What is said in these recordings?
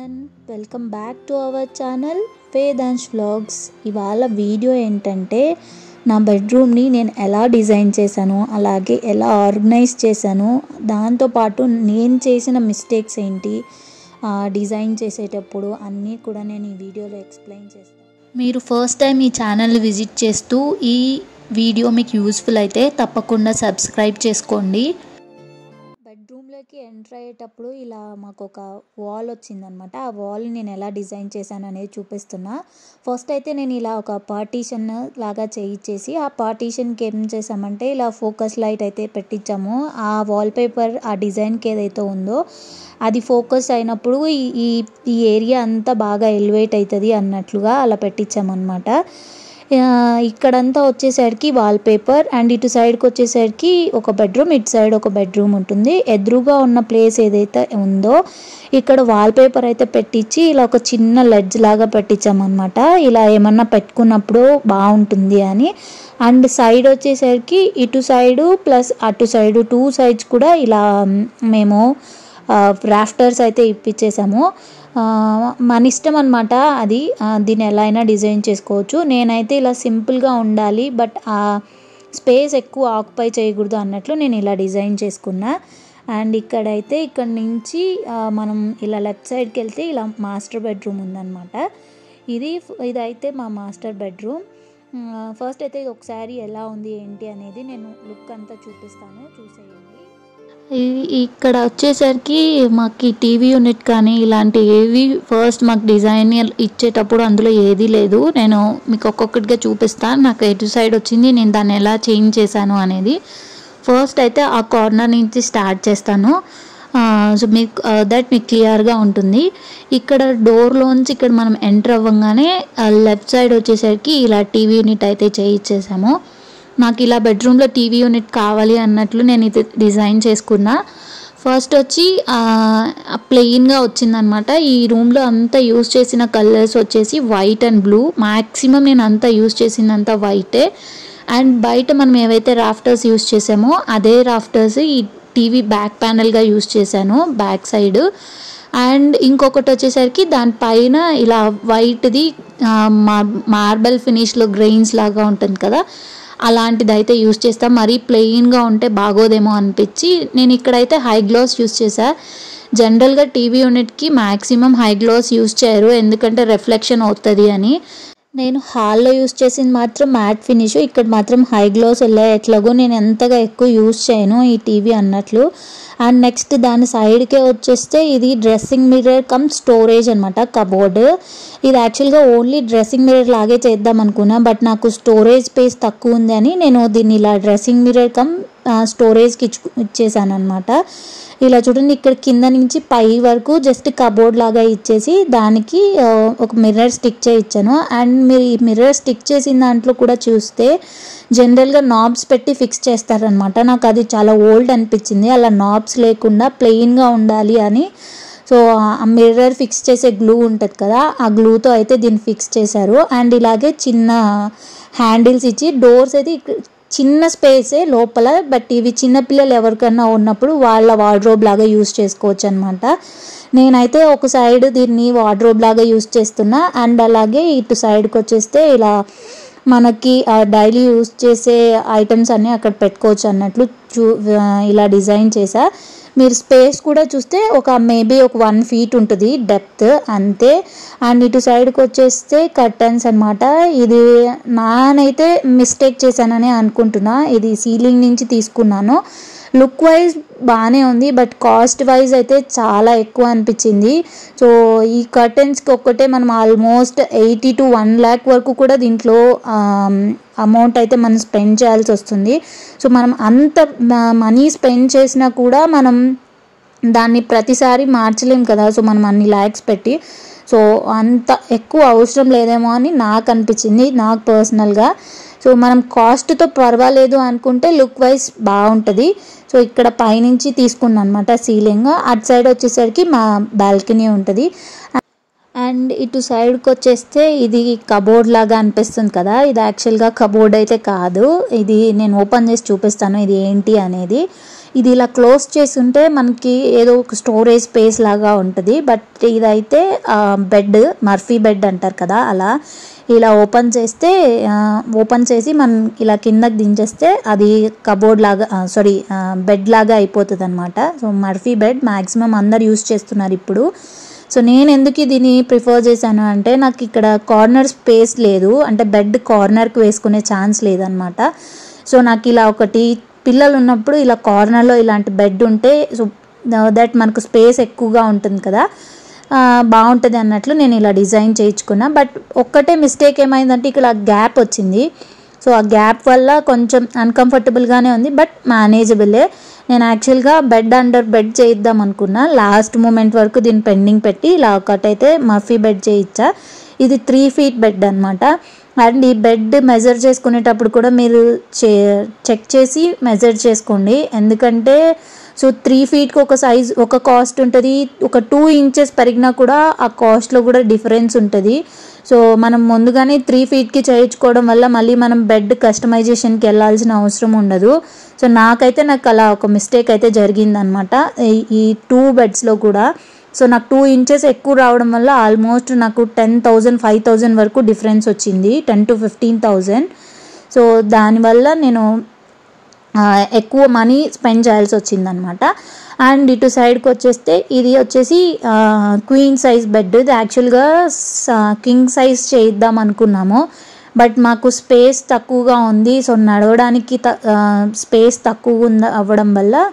everyone, welcome back to our channel Vedansh Vlogs. ఇవాళ video ఏంటంటే నా బెడ్రూమ్ని నేను ఎలా డిజైన్ చేశాను, అలాగే ఎలా ఆర్గనైజ్ చేశాను, దాంతోపాటు నేను చేసిన మిస్టేక్స్ ఏంటి డిజైన్ చేసేటప్పుడు అన్నీ కూడా నేను ఈ వీడియోలో ఎక్స్ప్లెయిన్ చేస్తాను. మీరు ఫస్ట్ టైం ఈ ఛానల్ని విజిట్ చేస్తూ ఈ వీడియో మీకు యూస్ఫుల్ అయితే తప్పకుండా సబ్స్క్రైబ్ చేసుకోండి. బెడ్రూమ్లోకి ఎంటర్ అయ్యేటప్పుడు ఇలా మాకు ఒక వాల్ వచ్చిందనమాట. ఆ వాల్ని నేను ఎలా డిజైన్ చేశాను అనేది చూపిస్తున్నా. ఫస్ట్ అయితే నేను ఇలా ఒక పార్టీషన్ లాగా చేయించేసి ఆ పార్టీషన్కి ఏం చేసామంటే ఇలా ఫోకస్ లైట్ అయితే పెట్టించాము. ఆ వాల్పేపర్ ఆ డిజైన్కి ఏదైతే ఉందో అది ఫోకస్ అయినప్పుడు ఈ ఏరియా అంతా బాగా ఎలివేట్ అవుతుంది అన్నట్లుగా అలా పెట్టించామన్నమాట. ఇక్కడంతా వచ్చేసరికి వాల్పేపర్ అండ్ ఇటు సైడ్కి వచ్చేసరికి ఒక బెడ్రూమ్, ఇటు సైడ్ ఒక బెడ్రూమ్ ఉంటుంది. ఎదురుగా ఉన్న ప్లేస్ ఏదైతే ఉందో ఇక్కడ వాల్పేపర్ అయితే పెట్టించి ఇలా ఒక చిన్న లెడ్జ్ లాగా పెట్టించామన్నమాట. ఇలా ఏమన్నా పెట్టుకున్నప్పుడు బాగుంటుంది అని. అండ్ సైడ్ వచ్చేసరికి ఇటు సైడు ప్లస్ అటు సైడు 2 సైడ్స్ కూడా ఇలా మేము రాఫ్టర్స్ అయితే ఇప్పించేసాము. మన ఇష్టం అనమాట, అది దీన్ని ఎలా అయినా డిజైన్ చేసుకోవచ్చు. నేనైతే ఇలా సింపుల్గా ఉండాలి బట్ ఆ స్పేస్ ఎక్కువ ఆక్యుపై చేయకూడదు అన్నట్లు నేను ఇలా డిజైన్ చేసుకున్నా. అండ్ ఇక్కడైతే ఇక్కడ నుంచి మనం ఇలా లెఫ్ట్ సైడ్కి వెళ్తే ఇలా మాస్టర్ బెడ్రూమ్ ఉందన్నమాట. ఇదైతే మా మాస్టర్ బెడ్రూమ్. ఫస్ట్ అయితే ఒకసారి ఎలా ఉంది ఏంటి అనేది నేను లుక్ అంతా చూపిస్తాను, చూసేయండి. ఇక్కడ వచ్చేసరికి మాకు టీవీ యూనిట్ కానీ ఇలాంటి ఏవి ఫస్ట్ మాకు డిజైన్ ఇచ్చేటప్పుడు అందులో ఏది లేదు. నేను మీకు ఒక్కొక్కటిగా చూపిస్తాను. నాకు ఎటు సైడ్ వచ్చింది, నేను దాన్ని ఎలా చేంజ్ చేశాను అనేది. ఫస్ట్ అయితే ఆ కార్నర్ నుంచి స్టార్ట్ చేస్తాను. సో మీకు క్లియర్గా ఉంటుంది. ఇక్కడ డోర్లోంచి ఇక్కడ మనం ఎంటర్ అవ్వగానే లెఫ్ట్ సైడ్ వచ్చేసరికి ఇలా టీవీ యూనిట్ అయితే చేయించేసాము. నాకు ఇలా బెడ్రూమ్లో టీవీ యూనిట్ కావాలి అన్నట్లు నేను ఇది డిజైన్ చేసుకున్నా. ఫస్ట్ వచ్చి ప్లెయిన్గా వచ్చిందనమాట. ఈ రూమ్లో అంతా యూజ్ చేసిన కలర్స్ వచ్చేసి వైట్ అండ్ బ్లూ. మ్యాక్సిమం నేను అంతా యూజ్ చేసిందంతా వైటే. అండ్ బయట మనం ఏవైతే రాఫ్టర్స్ యూజ్ చేసామో అదే రాఫ్టర్స్ ఈ టీవీ బ్యాక్ ప్యానల్గా యూజ్ చేశాను, బ్యాక్ సైడ్. అండ్ ఇంకొకటి వచ్చేసరికి దానిపైన ఇలా వైట్ది మార్బల్ ఫినిష్లో గ్రెయిన్స్ లాగా ఉంటుంది కదా, అలాంటిది అయితే యూస్ చేస్తా. మరీ ప్లెయిన్గా ఉంటే బాగోదేమో అనిపించి నేను ఇక్కడైతే హై గ్లాస్ యూస్ చేసా. జనరల్గా టీవీ యూనిట్కి మ్యాక్సిమం హై గ్లాస్ యూస్ చేయరు, ఎందుకంటే రిఫ్లెక్షన్ అవుతుంది అని. నేను హాల్లో యూస్ చేసింది మాత్రం మ్యాట్ ఫినిష్. ఇక్కడ మాత్రం హై గ్లాస్ ఎట్లాగో నేను ఎంతగా ఎక్కువ యూస్ చేయను ఈ టీవీ అన్నట్లు. అండ్ నెక్స్ట్ దాని సైడ్కే వచ్చేస్తే ఇది డ్రెస్సింగ్ మిర్రర్ కమ్ స్టోరేజ్ అనమాట, కబోర్డ్. ఇది యాక్చువల్గా ఓన్లీ డ్రెస్సింగ్ మిర్రర్ లాగే చేద్దాం అనుకున్నా, బట్ నాకు స్టోరేజ్ స్పేస్ తక్కువ ఉంది అని నేను దీన్ని ఇలా డ్రెస్సింగ్ మిర్రర్ కమ్ స్టోరేజ్కి ఇచ్చేసాను అనమాట. ఇలా చూడండి, ఇక్కడ కింద నుంచి పై వరకు జస్ట్ కబోర్డ్ లాగా ఇచ్చేసి దానికి ఒక మిర్రర్ స్టిక్ చేయించాను. అండ్ మీరు ఈ మిర్రర్ స్టిక్ చేసిన దాంట్లో కూడా చూస్తే జనరల్గా నాబ్స్ పెట్టి ఫిక్స్ చేస్తారనమాట. నాకు అది చాలా ఓల్డ్ అనిపించింది. అలా నాబ్స్ లేకుండా ప్లెయిన్గా ఉండాలి అని. సో ఆ మిర్రర్ ఫిక్స్ చేసే గ్లూ ఉంటుంది కదా, ఆ గ్లూతో అయితే దీన్ని ఫిక్స్ చేశారు. అండ్ ఇలాగే చిన్న హ్యాండిల్స్ ఇచ్చి డోర్స్ అయితే చిన్న స్పేసే లోపల, బట్ ఇవి చిన్నపిల్లలు ఎవరికన్నా ఉన్నప్పుడు వాళ్ళ వార్డ్రోబ్ లాగా యూజ్ చేసుకోవచ్చు అనమాట. నేనైతే ఒక సైడ్ దీన్ని వార్డ్రోబ్ లాగా యూజ్ చేస్తున్నా. అండ్ అలాగే ఇటు సైడ్కి వచ్చేస్తే ఇలా మనకి డైలీ యూజ్ చేసే ఐటమ్స్ అన్నీ అక్కడ పెట్టుకోవచ్చు అన్నట్లు ఇలా డిజైన్ చేసా. మీరు స్పేస్ కూడా చూస్తే మేబీ ఒక 1 feet ఉంటుంది డెప్త్, అంతే. అండ్ ఇటు సైడ్కి వచ్చేస్తే కర్టన్స్ అనమాట. ఇది నానైతే మిస్టేక్ చేశానని అనుకుంటున్నా. ఇది సీలింగ్ నుంచి తీసుకున్నాను. లుక్ వైజ్ బాగానే ఉంది, బట్ కాస్ట్ వైజ్ అయితే చాలా ఎక్కువ అనిపించింది. సో ఈ కర్టన్స్కి ఒక్కటే మనం ఆల్మోస్ట్ 80 to 1 lakh వరకు కూడా దీంట్లో అమౌంట్ అయితే మనం స్పెండ్ చేయాల్సి వస్తుంది. సో మనం అంత మనీ స్పెండ్ చేసినా కూడా మనం దాన్ని ప్రతిసారి మార్చలేం కదా. సో మనం అన్ని ల్యాక్స్ పెట్టి, సో అంత ఎక్కువ అవసరం లేదేమో అని నాకు అనిపించింది, నాకు పర్సనల్గా. సో మనం కాస్ట్తో పర్వాలేదు అనుకుంటే లుక్ వైజ్ బాగుంటుంది. సో ఇక్కడ పైనుంచి తీసుకున్నాను అనమాట సీలింగ్. అటు సైడ్ వచ్చేసరికి మా బాల్కనీ ఉంటుంది. అండ్ ఇటు సైడ్కి వచ్చేస్తే ఇది కబోర్డ్ లాగా అనిపిస్తుంది కదా, ఇది యాక్చువల్గా కబోర్డ్ అయితే కాదు. ఇది నేను ఓపెన్ చేసి చూపిస్తాను ఇది ఏంటి అనేది. ఇది ఇలా క్లోజ్ చేసి ఉంటే మనకి ఏదో ఒక స్టోరేజ్ స్పేస్ లాగా ఉంటుంది. బట్ ఇదైతే బెడ్, మర్ఫీ బెడ్ అంటారు కదా, అలా ఇలా ఓపెన్ చేసి మనం ఇలా కిందకి దించేస్తే అది కబోర్డ్ లాగా బెడ్ లాగా అయిపోతుంది అనమాట. సో మర్ఫీ బెడ్ మ్యాక్సిమం అందరు యూస్ చేస్తున్నారు ఇప్పుడు. సో నేను ఎందుకు దీన్ని ప్రిఫర్ చేశాను అంటే నాకు ఇక్కడ కార్నర్ స్పేస్ లేదు, అంటే బెడ్ కార్నర్కి వేసుకునే ఛాన్స్ లేదనమాట. సో నాకు ఇలా ఒకటి పిల్లలు ఉన్నప్పుడు ఇలా కార్నర్లో ఇలాంటి బెడ్ ఉంటే సో దట్ మనకు స్పేస్ ఎక్కువగా ఉంటుంది కదా, బాగుంటుంది అన్నట్లు నేను ఇలా డిజైన్ చేయించుకున్నా. బట్ ఒక్కటే మిస్టేక్ ఏమైందంటే ఇక్కడ గ్యాప్ వచ్చింది. సో ఆ గ్యాప్ వల్ల కొంచెం అన్కంఫర్టబుల్గానే ఉంది, బట్ మేనేజబులే. నేను యాక్చువల్గా బెడ్ అండర్ బెడ్ చేయిద్దాం అనుకున్నా, లాస్ట్ మూమెంట్ వరకు దీన్ని పెండింగ్ పెట్టి ఇలా ఒకటైతే మర్ఫీ బెడ్ చేయించా. ఇది 3 feet బెడ్ అనమాట. అండ్ ఈ బెడ్ మెజర్ చేసుకునేటప్పుడు కూడా మీరు చెక్ చేసి మెజర్ చేసుకోండి, ఎందుకంటే సో 3 feetకి ఒక సైజ్ ఒక కాస్ట్ ఉంటుంది, ఒక 2 inches పెరిగినా కూడా ఆ కాస్ట్లో కూడా డిఫరెన్స్ ఉంటుంది. సో మనం ముందుగానే 3 feetకి చేయించుకోవడం వల్ల మళ్ళీ మనం బెడ్ కస్టమైజేషన్కి వెళ్ళాల్సిన అవసరం ఉండదు. సో నాకు అలా ఒక మిస్టేక్ అయితే జరిగిందనమాట ఈ 2 బెడ్స్లో కూడా. సో నాకు 2 inches ఎక్కువ రావడం వల్ల ఆల్మోస్ట్ నాకు 10,000 5,000 వరకు డిఫరెన్స్ వచ్చింది, 10,000 to 15,000. సో దానివల్ల నేను ఎక్కువ మనీ స్పెండ్ చేయాల్సి వచ్చిందనమాట. అండ్ ఇటు సైడ్కి వచ్చేస్తే ఇది వచ్చేసి క్వీన్ సైజ్ బెడ్. ఇది యాక్చువల్గా కింగ్ సైజ్ చేయిద్దాం అనుకున్నాము, బట్ మాకు స్పేస్ తక్కువగా ఉంది. సో నడవడానికి స్పేస్ తక్కువ అవ్వడం వల్ల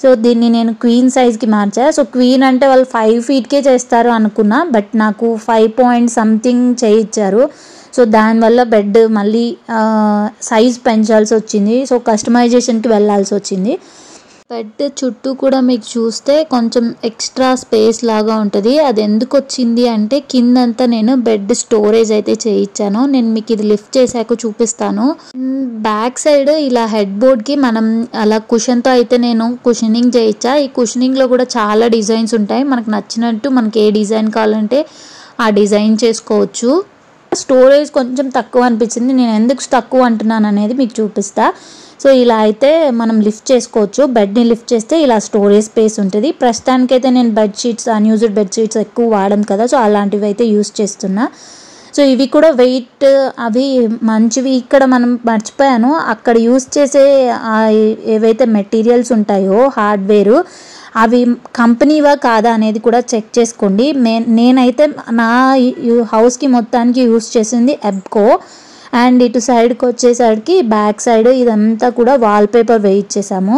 సో దీన్ని నేను క్వీన్ సైజ్కి మార్చా. సో క్వీన్ అంటే వాళ్ళు 5 feetకే చేస్తారు అనుకున్నా, బట్ నాకు 5 point something చేయించారు. సో దానివల్ల బెడ్ మళ్ళీ సైజ్ పెంచాల్సి వచ్చింది. సో కస్టమైజేషన్కి వెళ్ళాల్సి వచ్చింది. బెడ్ చుట్టూ కూడా మీకు చూస్తే కొంచెం ఎక్స్ట్రా స్పేస్ లాగా ఉంటుంది. అది ఎందుకు వచ్చింది అంటే కిందంతా నేను బెడ్ స్టోరేజ్ అయితే చేయించాను. నేను మీకు ఇది లిఫ్ట్ చేశాక చూపిస్తాను. బ్యాక్ సైడ్ ఇలా హెడ్ బోర్డ్కి మనం అలా కుషన్తో అయితే నేను కుషనింగ్ చేయించా. ఈ కుషనింగ్లో కూడా చాలా డిజైన్స్ ఉంటాయి, మనకు నచ్చినట్టు మనకి ఏ డిజైన్ కావాలంటే ఆ డిజైన్ చేసుకోవచ్చు. స్టోరేజ్ కొంచెం తక్కువ అనిపించింది, నేను ఎందుకు తక్కువ అంటున్నాను అనేది మీకు చూపిస్తా. సో ఇలా అయితే మనం లిఫ్ట్ చేసుకోవచ్చు, బెడ్ని లిఫ్ట్ చేస్తే ఇలా స్టోరేజ్ స్పేస్ ఉంటుంది. ప్రస్తుతానికైతే నేను బెడ్షీట్స్ అన్యూజ్డ్ బెడ్షీట్స్ ఎక్కువ వాడను కదా, సో అలాంటివి అయితే యూస్ చేస్తున్నా. సో ఇవి కూడా వెయిట్ అవి మంచివి. ఇక్కడ మనం మర్చిపోయాను, అక్కడ యూస్ చేసే ఏవైతే మెటీరియల్స్ ఉంటాయో హార్డ్వేర్ అవి కంపెనీవా కాదా అనేది కూడా చెక్ చేసుకోండి. నేనైతే నా హౌస్కి మొత్తానికి యూస్ చేసింది ఎబ్కో. అండ్ ఇటు సైడ్కి వచ్చేసరికి బ్యాక్ సైడ్ ఇదంతా కూడా వాల్పేపర్ వేయించేసాము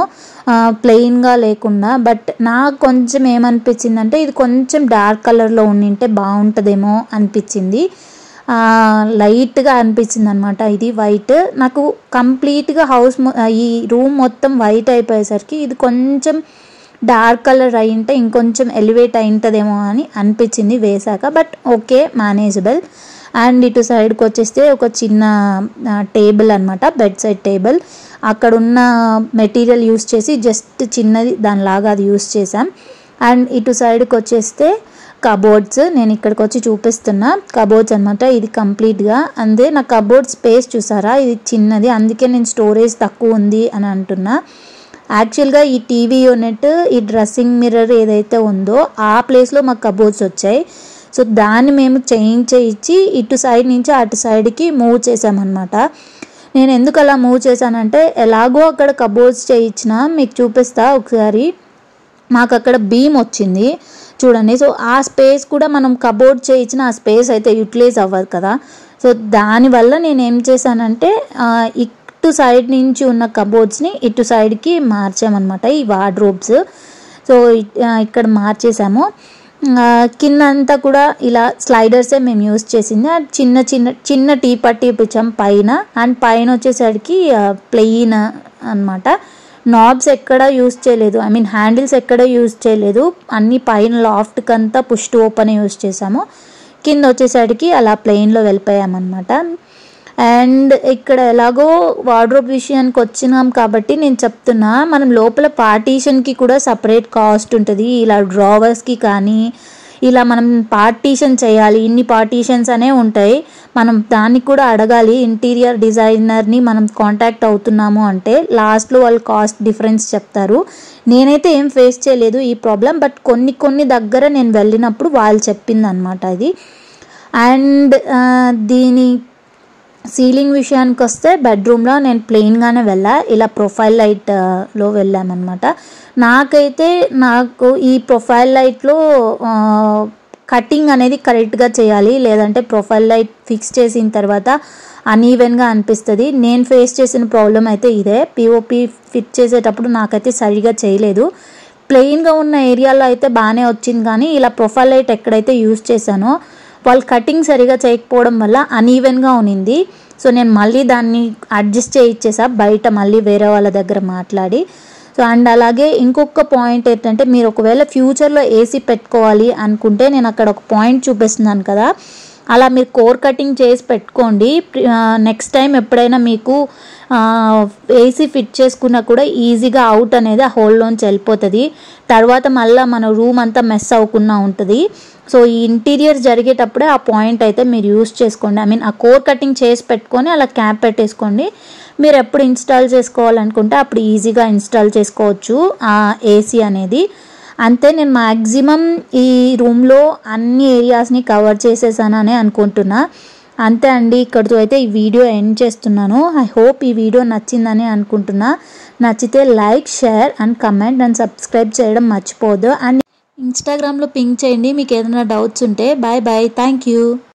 ప్లెయిన్గా లేకుండా. బట్ నాకు కొంచెం ఏమనిపించిందంటే ఇది కొంచెం డార్క్ కలర్లో ఉండింటే బాగుంటుందేమో అనిపించింది, లైట్గా అనిపించింది అనమాట. ఇది వైట్ నాకు కంప్లీట్గా ఈ రూమ్ మొత్తం వైట్ అయిపోయేసరికి ఇది కొంచెం డార్క్ కలర్ అయ్యింటే ఇంకొంచెం ఎలివేట్ అయింటుందేమో అని అనిపించింది వేసాక, బట్ ఓకే మేనేజబుల్. అండ్ ఇటు సైడ్కి వచ్చేస్తే ఒక చిన్న టేబుల్ అనమాట, బెడ్ సైడ్ టేబుల్. అక్కడ ఉన్న మెటీరియల్ యూస్ చేసి జస్ట్ చిన్నది దానిలాగా అది యూస్ చేసాం. అండ్ ఇటు సైడ్కి వచ్చేస్తే కబోర్డ్స్, నేను ఇక్కడికి వచ్చి చూపిస్తున్నా కబోర్డ్స్ అనమాట. ఇది కంప్లీట్గా అందే నా కబోర్డ్ స్పేస్ చూసారా, ఇది చిన్నది, అందుకే నేను స్టోరేజ్ తక్కువ ఉంది అని అంటున్నా. యాక్చువల్గా ఈ టీవీ యూనిట్ ఈ డ్రెస్సింగ్ మిర్రర్ ఏదైతే ఉందో ఆ ప్లేస్లో మాకు కబోర్డ్స్ వచ్చాయి. సో దాన్ని మేము చేంజ్ చేయించి ఇటు సైడ్ నుంచి అటు సైడ్కి మూవ్ చేసామన్నమాట. నేను ఎందుకు అలా మూవ్ చేశానంటే ఎలాగో అక్కడ కబోర్డ్స్ చేయించిన మీకు చూపిస్తా ఒకసారి. మాకు అక్కడ బీమ్ వచ్చింది చూడండి. సో ఆ స్పేస్ కూడా మనం కబోర్డ్ చేయించిన ఆ స్పేస్ అయితే యూటిలైజ్ అవ్వదు కదా. సో దానివల్ల నేను ఏం చేశానంటే ఇటు సైడ్ నుంచి ఉన్న కబోర్డ్స్ని ఇటు సైడ్కి మార్చామన్నమాట, ఈ వార్డ్రోబ్స్. సో ఇక్కడ మార్చేసాము. కింద అంతా కూడా ఇలా స్లైడర్సే మేము యూస్ చేసింది. చిన్న టీ పట్టి ఇప్పించాం పైన. అండ్ పైన వచ్చేసరికి ప్లెయిన్ అనమాట, నాబ్స్ ఎక్కడ యూస్ చేయలేదు, ఐ మీన్ హ్యాండిల్స్ ఎక్కడ యూస్ చేయలేదు, అన్ని పైన లాఫ్ట్కి అంతా పుష్ టు ఓపెన్ యూస్ చేసాము. కింద వచ్చేసరికి అలా ప్లెయిన్లో వెళ్ళిపోయామన్నమాట. అండ్ ఇక్కడ ఎలాగో వార్డ్రోబ్ విషయానికి వచ్చినాం కాబట్టి నేను చెప్తున్నా, మనం లోపల పార్టీషన్కి కూడా సపరేట్ కాస్ట్ ఉంటుంది. ఇలా డ్రావర్స్కి కానీ ఇలా మనం పార్టీషన్ చేయాలి, ఇన్ని పార్టీషన్స్ అనే ఉంటాయి. మనం దానికి కూడా అడగాలి ఇంటీరియర్ డిజైనర్ని మనం కాంటాక్ట్ అవుతున్నాము అంటే. లాస్ట్లో వాళ్ళు కాస్ట్ డిఫరెన్స్ చెప్తారు. నేనైతే ఏం ఫేస్ చేయలేదు ఈ ప్రాబ్లం, బట్ కొన్ని దగ్గర నేను వెళ్ళినప్పుడు వాళ్ళు చెప్పింది అనమాట ఇది. అండ్ దీని సీలింగ్ విషయానికి వస్తే బెడ్రూమ్లో నేను ప్లెయిన్గానే ఇలా ప్రొఫైల్ లైట్లో వెళ్ళామన్నమాట. నాకు ఈ ప్రొఫైల్ లైట్లో కటింగ్ అనేది కరెక్ట్గా చేయాలి, లేదంటే ప్రొఫైల్ లైట్ ఫిక్స్ చేసిన తర్వాత అన్ఈవెన్గా అనిపిస్తుంది. నేను ఫేస్ చేసిన ప్రాబ్లం అయితే ఇదే. పిఓపి ఫిట్ చేసేటప్పుడు నాకైతే సరిగా చేయలేదు. ప్లెయిన్గా ఉన్న ఏరియాలో అయితే బాగానే వచ్చింది, కానీ ఇలా ప్రొఫైల్ లైట్ ఎక్కడైతే యూజ్ చేశానో వాళ్ళు కటింగ్ సరిగా చేయకపోవడం వల్ల అన్ఈవెన్గా ఉన్నింది. సో నేను మళ్ళీ దాన్ని అడ్జస్ట్ చేయించేసా బయట మళ్ళీ వేరే వాళ్ళ దగ్గర మాట్లాడి. సో అండ్ అలాగే ఇంకొక పాయింట్ ఏంటంటే, మీరు ఒకవేళ ఫ్యూచర్లో ఏసీ పెట్టుకోవాలి అనుకుంటే నేను అక్కడ ఒక పాయింట్ చూపిస్తున్నాను కదా, అలా మీరు కోర్ కటింగ్ చేసి పెట్టుకోండి. నెక్స్ట్ టైం ఎప్పుడైనా మీకు ఏసీ ఫిట్ చేసుకున్నా కూడా ఈజీగా అవుట్ అనేది ఆ హోల్లోంచి వెళ్ళిపోతుంది. తర్వాత మళ్ళీ మన రూమ్ అంతా మెస్ అవ్వకుండా ఉంటుంది. సో ఈ ఇంటీరియర్ జరిగేటప్పుడే ఆ పాయింట్ అయితే మీరు యూస్ చేసుకోండి. ఆ కోర్ కటింగ్ చేసి పెట్టుకొని అలా క్యాప్ పెట్టేసుకోండి. మీరు ఎప్పుడు ఇన్స్టాల్ చేసుకోవాలనుకుంటే అప్పుడు ఈజీగా ఇన్స్టాల్ చేసుకోవచ్చు ఆ ఏసీ అనేది. అంతే, నేను మ్యాక్సిమం ఈ రూమ్లో అన్ని ఏరియాస్ని కవర్ చేసేసానని అనుకుంటున్నా. అంతే అండి, ఇక్కడితో అయితే ఈ వీడియో ఎండ్ చేస్తున్నాను. ఐ హోప్ ఈ వీడియో నచ్చిందని అనుకుంటున్నా. నచ్చితే like, share and comment and subscribe చేయడం మర్చిపోవద్దు. అండ్ ఇన్స్టాగ్రామ్లో పింక్ చేయండి మీకు ఏదైనా డౌట్స్ ఉంటే. Bye bye, thank you.